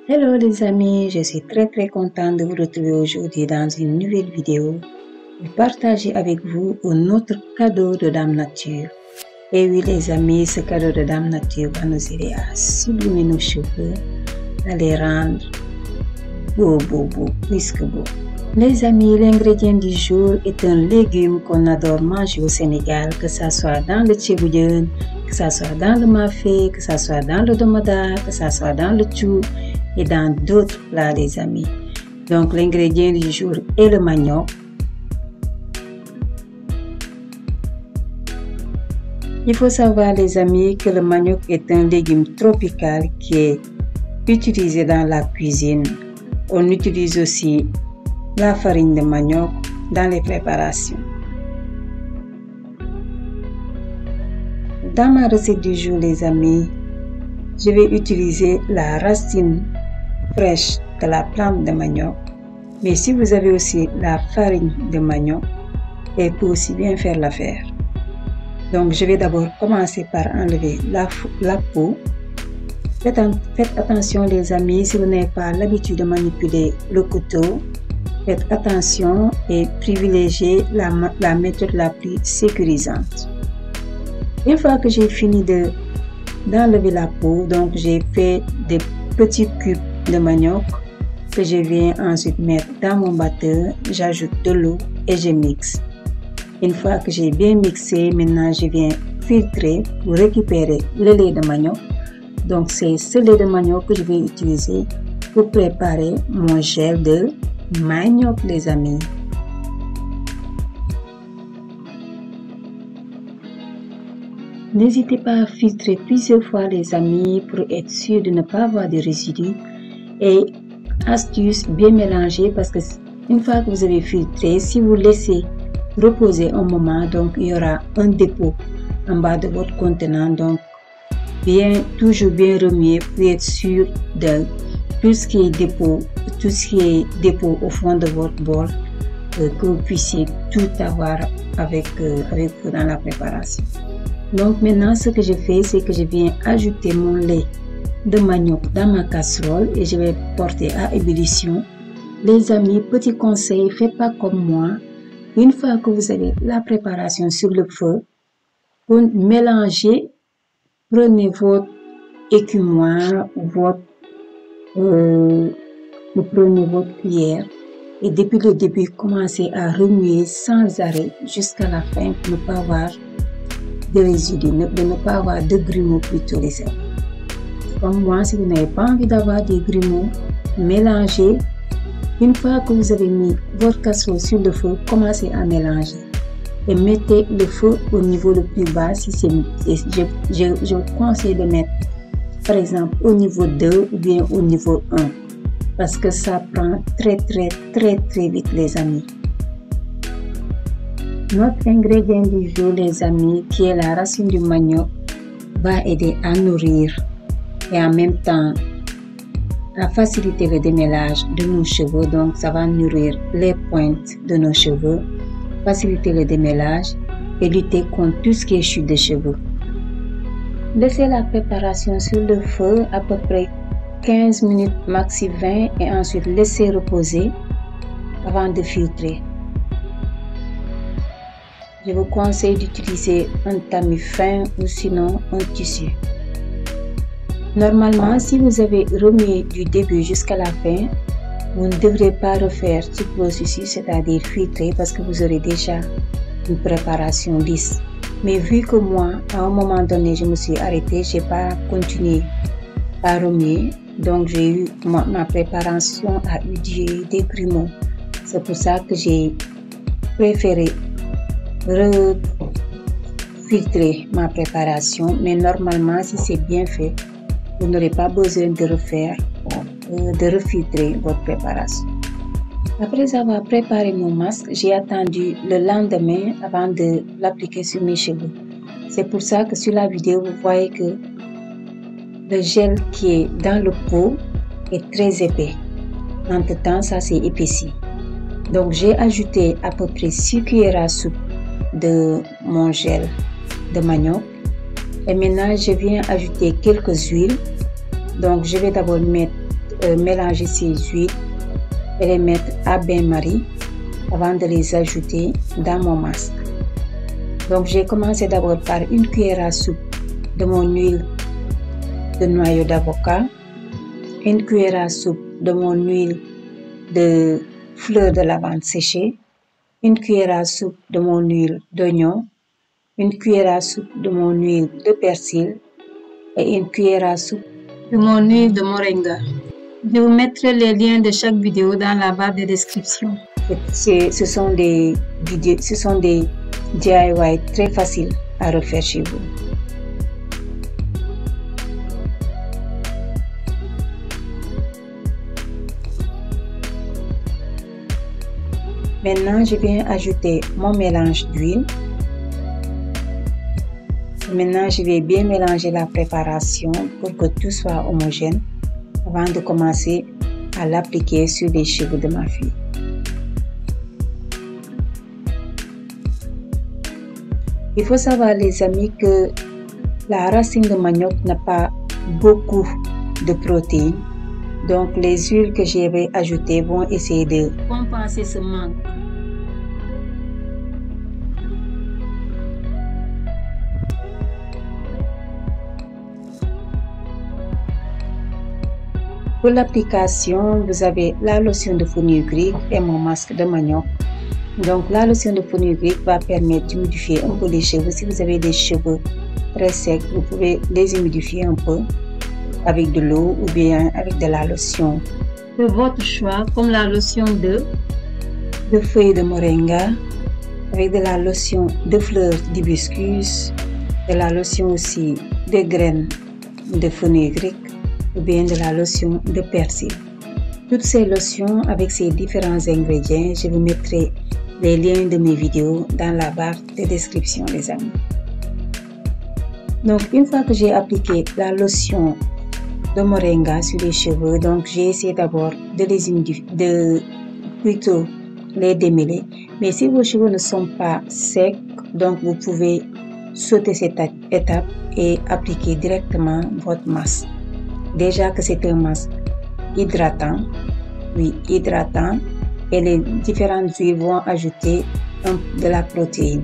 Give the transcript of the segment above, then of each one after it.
Hello les amis, je suis très contente de vous retrouver aujourd'hui dans une nouvelle vidéo pour partager avec vous un autre cadeau de Dame Nature. Et oui les amis, ce cadeau de Dame Nature va nous aider à sublimer nos cheveux, à les rendre beaux, plus que beaux. Les amis, l'ingrédient du jour est un légume qu'on adore manger au Sénégal, que ça soit dans le tchéboudion, que ça soit dans le mafé, que ça soit dans le domada, que ça soit dans le tchou et dans d'autres plats les amis. Donc l'ingrédient du jour est le manioc. Il faut savoir les amis que le manioc est un légume tropical qui est utilisé dans la cuisine. On utilise aussi la farine de manioc dans les préparations. Dans ma recette du jour les amis, je vais utiliser la racine fraîche de la plante de manioc, mais si vous avez aussi la farine de manioc, elle peut aussi bien faire l'affaire. Donc je vais d'abord commencer par enlever la peau. Faites attention les amis, si vous n'avez pas l'habitude de manipuler le couteau, faites attention et privilégiez la méthode la plus sécurisante. Une fois que j'ai fini d'enlever la peau, donc j'ai fait des petits cubes de manioc que je viens ensuite mettre dans mon batteur. J'ajoute de l'eau et je mixe. Une fois que j'ai bien mixé, maintenant je viens filtrer pour récupérer le lait de manioc. Donc c'est ce lait de manioc que je vais utiliser pour préparer mon gel de manioc les amis. N'hésitez pas à filtrer plusieurs fois les amis pour être sûr de ne pas avoir de résidus. Et astuce, bien mélanger parce que une fois que vous avez filtré, si vous laissez reposer un moment, donc il y aura un dépôt en bas de votre contenant. Donc toujours bien remuer pour être sûr de tout ce qui est dépôt au fond de votre bol, que vous puissiez tout avoir avec vous dans la préparation. Donc maintenant ce que je fais, c'est que je viens ajouter mon lait de manioc dans ma casserole et je vais porter à ébullition. Les amis, petit conseil, faites pas comme moi. Une fois que vous avez la préparation sur le feu, vous mélangez, prenez votre écumoire ou vous prenez votre cuillère et depuis le début, commencez à remuer sans arrêt jusqu'à la fin pour ne pas avoir de résidus, de ne pas avoir de grumeaux plutôt les amis. Comme moi, si vous n'avez pas envie d'avoir des grumeaux, mélangez. Une fois que vous avez mis votre casserole sur le feu, commencez à mélanger et mettez le feu au niveau le plus bas. Si je vous conseille de mettre par exemple au niveau 2 ou bien au niveau 1 parce que ça prend très vite les amis. Notre ingrédient du jour les amis, qui est la racine du manioc, va aider à nourrir et en même temps à faciliter le démêlage de nos cheveux. Donc ça va nourrir les pointes de nos cheveux, faciliter le démêlage et lutter contre tout ce qui est chute de cheveux. Laissez la préparation sur le feu à peu près 15 minutes maxi 20 et ensuite laissez reposer avant de filtrer. Je vous conseille d'utiliser un tamis fin ou sinon un tissu. Normalement, si vous avez remué du début jusqu'à la fin, vous ne devrez pas refaire ce processus, c'est-à-dire filtrer, parce que vous aurez déjà une préparation lisse. Mais vu que moi, à un moment donné, je me suis arrêtée, je n'ai pas continué à remuer, donc j'ai eu ma préparation a eu des grumeaux. C'est pour ça que j'ai préféré filtrer ma préparation, mais normalement, si c'est bien fait, vous n'aurez pas besoin de refiltrer votre préparation. Après avoir préparé mon masque, j'ai attendu le lendemain avant de l'appliquer sur mes cheveux. C'est pour ça que sur la vidéo, vous voyez que le gel qui est dans le pot est très épais. Entre-temps, ça s'est épaissi. Donc, j'ai ajouté à peu près 6 cuillères à soupe de mon gel de manioc. Et maintenant, je viens ajouter quelques huiles. Donc, je vais d'abord mettre mélanger ces huiles et les mettre à bain-marie avant de les ajouter dans mon masque. Donc j'ai commencé d'abord par une cuillère à soupe de mon huile de noyau d'avocat, une cuillère à soupe de mon huile de fleur de lavande séchée, une cuillère à soupe de mon huile d'oignon, une cuillère à soupe de mon huile de persil et une cuillère à soupe de mon huile de moringa. Je vous mettrai les liens de chaque vidéo dans la barre de description. Ce sont des DIY très faciles à refaire chez vous. Maintenant, je viens ajouter mon mélange d'huile. Maintenant, je vais bien mélanger la préparation pour que tout soit homogène avant de commencer à l'appliquer sur les cheveux de ma fille. Il faut savoir, les amis, que la racine de manioc n'a pas beaucoup de protéines. Donc, les huiles que je vais ajouter vont essayer de compenser ce manque. Pour l'application, vous avez la lotion de fenugrec et mon masque de manioc. Donc, la lotion de fenugrec va permettre d'humidifier un peu les cheveux. Si vous avez des cheveux très secs, vous pouvez les humidifier un peu avec de l'eau ou bien avec de la lotion de votre choix, comme la lotion de feuilles de moringa, avec de la lotion de fleurs d'hibiscus, de la lotion aussi de graines de fenugrec ou bien de la lotion de persil. Toutes ces lotions avec ces différents ingrédients, je vous mettrai les liens de mes vidéos dans la barre de description, les amis. Donc, une fois que j'ai appliqué la lotion de moringa sur les cheveux, donc j'ai essayé d'abord de les démêler. Mais si vos cheveux ne sont pas secs, donc vous pouvez sauter cette étape et appliquer directement votre masque. Déjà que c'est un masque hydratant, oui, hydratant, et les différentes huiles vont ajouter de la protéine.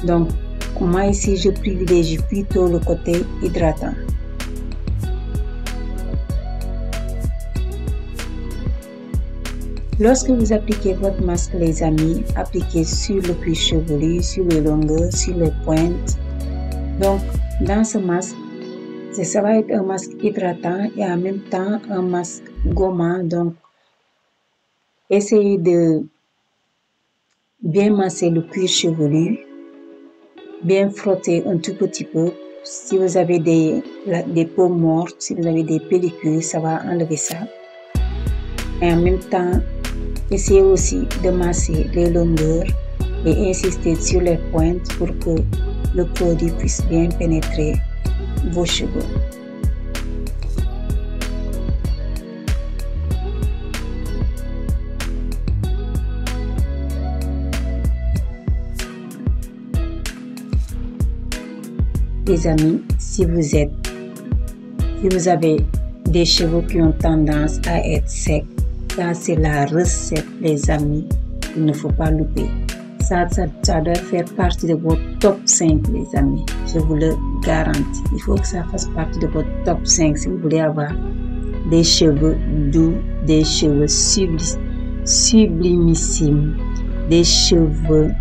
Donc, moi ici, je privilégie plutôt le côté hydratant. Lorsque vous appliquez votre masque, les amis, appliquez sur le cuir chevelu, sur les longueurs, sur les pointes. Donc, dans ce masque, ça va être un masque hydratant et en même temps un masque gommant. Donc, essayez de bien masser le cuir chevelu, bien frotter un tout petit peu. Si vous avez des peaux mortes, si vous avez des pellicules, ça va enlever ça. Et en même temps, essayez aussi de masser les longueurs et insister sur les pointes pour que le produit puisse bien pénétrer vos cheveux. Les amis, si vous avez des cheveux qui ont tendance à être secs, ça c'est la recette, les amis, il ne faut pas louper. Ça doit faire partie de votre top 5, les amis. Je vous le garantis. Il faut que ça fasse partie de votre top 5 si vous voulez avoir des cheveux doux, des cheveux sublimissimes, des cheveux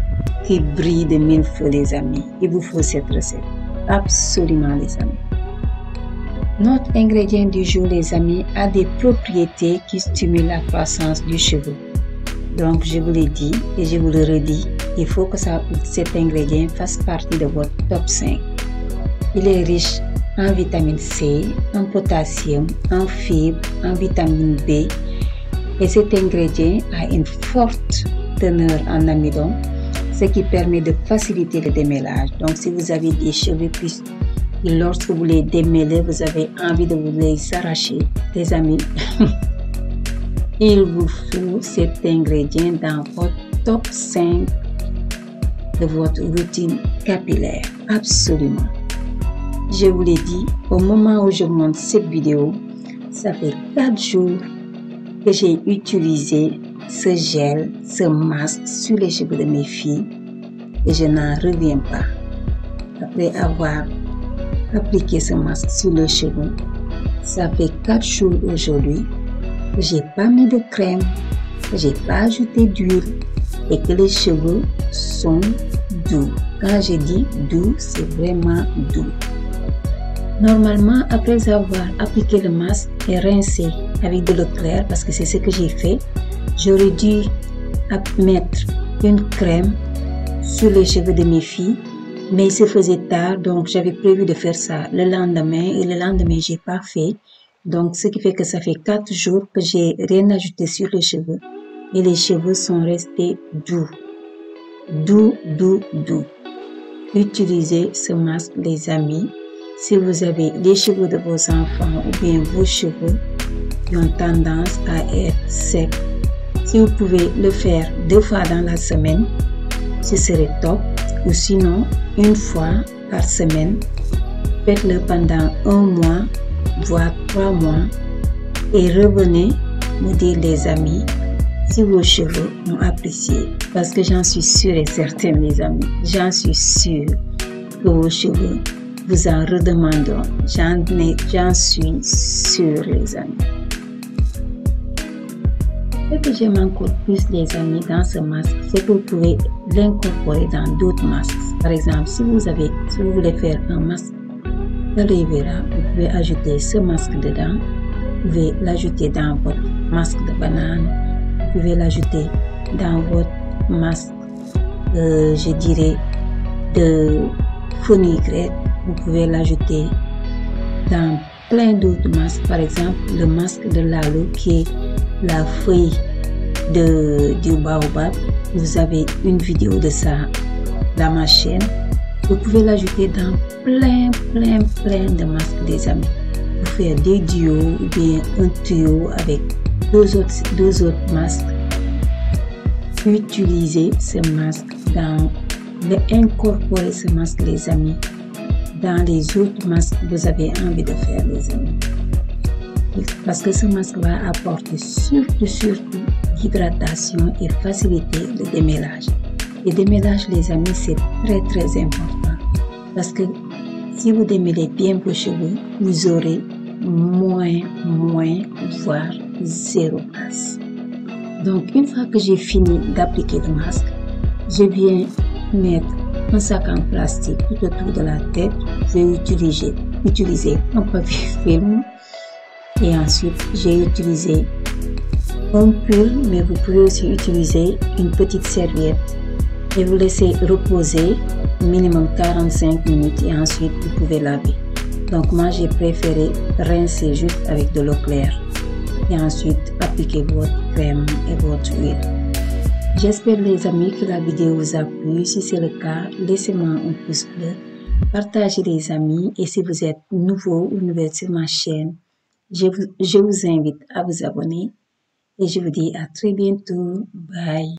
qui brillent de mille feux, les amis. Il vous faut cette recette. Absolument, les amis. Notre ingrédient du jour, les amis, a des propriétés qui stimulent la croissance du cheveu. Donc, je vous l'ai dit et je vous le redis, il faut que cet ingrédient fasse partie de votre top 5. Il est riche en vitamine C, en potassium, en fibres, en vitamine B. Et cet ingrédient a une forte teneur en amidon, ce qui permet de faciliter le démêlage. Donc, si vous avez des cheveux plus et lorsque vous les démêlez, vous avez envie de vous les arracher, les amis. Il vous faut cet ingrédient dans votre top 5 de votre routine capillaire. Absolument. Je vous l'ai dit, au moment où je monte cette vidéo, ça fait 4 jours que j'ai utilisé ce gel, ce masque sur les cheveux de mes filles et je n'en reviens pas. Après avoir appliqué ce masque sur les cheveux, ça fait 4 jours aujourd'hui que j'ai pas mis de crème, que j'ai pas ajouté d'huile et que les cheveux sont doux. Quand je dis doux, c'est vraiment doux. Normalement, après avoir appliqué le masque et rincé avec de l'eau claire, parce que c'est ce que j'ai fait, j'aurais dû mettre une crème sur les cheveux de mes filles, mais il se faisait tard, donc j'avais prévu de faire ça le lendemain et le lendemain, j'ai pas fait. Donc, ce qui fait que ça fait 4 jours que j'ai rien ajouté sur les cheveux et les cheveux sont restés doux. Doux, doux, doux. Utilisez ce masque, les amis. Si vous avez les cheveux de vos enfants ou bien vos cheveux qui ont tendance à être secs, si vous pouvez le faire 2 fois dans la semaine, ce serait top. Ou sinon, 1 fois par semaine, faites-le pendant 1 mois, voire 3 mois et revenez me dire les amis si vos cheveux ont apprécié. Parce que j'en suis sûre et certaine les amis, j'en suis sûre que vos cheveux vous en redemanderont. J'en suis sûre les amis. Ce que j'aime encore plus les amis dans ce masque, c'est que vous pouvez l'incorporer dans d'autres masques. Par exemple, si vous voulez faire un masque d'aloe vera, vous pouvez ajouter ce masque dedans. Vous pouvez l'ajouter dans votre masque de banane. Vous pouvez l'ajouter dans votre masque, je dirais, de fenugrec. Vous pouvez l'ajouter dans plein d'autres masques. Par exemple, le masque de l'aloe qui est la feuille du baobab. Vous avez une vidéo de ça dans ma chaîne. Vous pouvez l'ajouter dans plein de masques les amis. Vous faire des duos ou bien un trio avec deux autres masques. Utilisez ce masque incorporer ce masque les amis dans les autres masques que vous avez envie de faire les amis. Parce que ce masque va apporter surtout l'hydratation et faciliter le démêlage. Le démêlage les amis c'est très important parce que si vous démêlez bien vos cheveux, vous aurez moins voire 0 casse. Donc une fois que j'ai fini d'appliquer le masque, je viens mettre un sac en plastique tout autour de la tête. Je vais utiliser un papier film et ensuite j'ai utilisé un pull, mais vous pouvez aussi utiliser une petite serviette et vous laissez reposer minimum 45 minutes et ensuite vous pouvez laver. Donc moi j'ai préféré rincer juste avec de l'eau claire et ensuite appliquer votre crème et votre huile. J'espère les amis que la vidéo vous a plu. Si c'est le cas, laissez-moi un pouce bleu, partagez les amis et si vous êtes nouveau ou nouvelle sur ma chaîne, je vous invite à vous abonner et je vous dis à très bientôt. Bye.